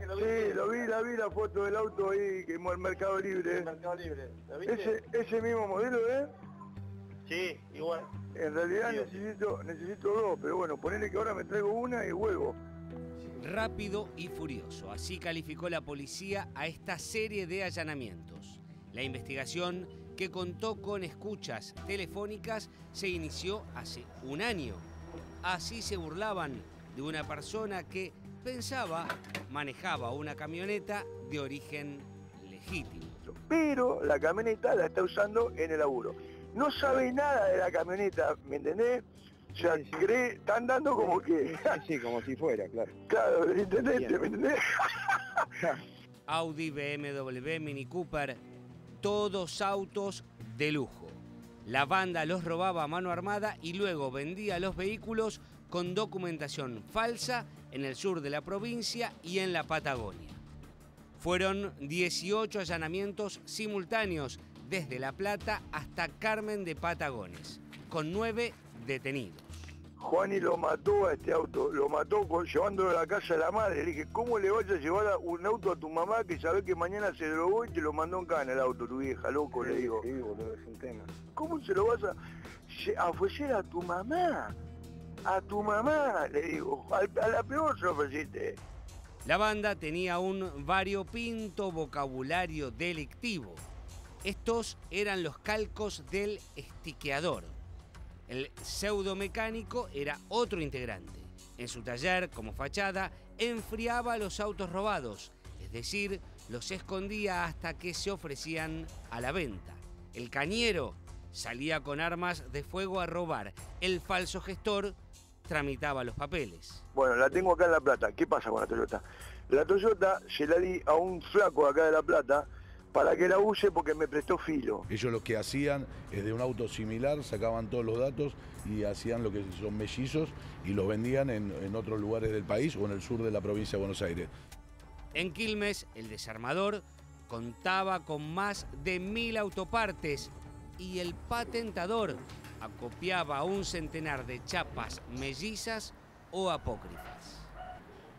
lo viste? Sí, la vi la foto del auto ahí, que en el Mercado Libre. El Mercado Libre. ¿Lo viste? Ese mismo modelo, ¿eh? Sí, igual. En realidad Sí, necesito dos, pero bueno, ponele que ahora me traigo una y vuelvo. Rápido y furioso, así calificó la policía a esta serie de allanamientos. La investigación, que contó con escuchas telefónicas, se inició hace un año. Así se burlaban de una persona que manejaba una camioneta de origen legítimo. Pero la camioneta la está usando en el laburo. No sabe nada de la camioneta, ¿me entendés? O sea, Sí. está andando como que... Sí, como si fuera, claro. Claro, ¿me entendés? ¿Me entendés? Audi, BMW, Mini Cooper, todos autos de lujo. La banda los robaba a mano armada y luego vendía los vehículos con documentación falsa en el sur de la provincia y en la Patagonia. Fueron 18 allanamientos simultáneos desde La Plata hasta Carmen de Patagones, con 9 detenidos. Juani lo mató a este auto, lo mató llevándolo a la casa de la madre. Le dije, ¿cómo le vas a llevar un auto a tu mamá que sabés que mañana se drogó y te lo mandó en cana el auto, tu vieja, loco? Le digo. Sí, boludo, es un tema. ¿Cómo se lo vas a ofrecer a tu mamá? A tu mamá, le digo. A la peor se lo ofreciste. La banda tenía un variopinto vocabulario delictivo. Estos eran los calcos del estiqueador. El pseudomecánico era otro integrante. En su taller, como fachada, enfriaba los autos robados, es decir, los escondía hasta que se ofrecían a la venta. El cañero salía con armas de fuego a robar. El falso gestor tramitaba los papeles. Bueno, la tengo acá en La Plata. ¿Qué pasa con la Toyota? La Toyota se la di a un flaco acá de La Plata para que la use porque me prestó filo. Ellos lo que hacían es de un auto similar, sacaban todos los datos y hacían lo que son mellizos y los vendían en otros lugares del país o en el sur de la provincia de Buenos Aires. En Quilmes, el desarmador contaba con más de 1000 autopartes y el patentador acopiaba un centenar de chapas mellizas o apócrifas.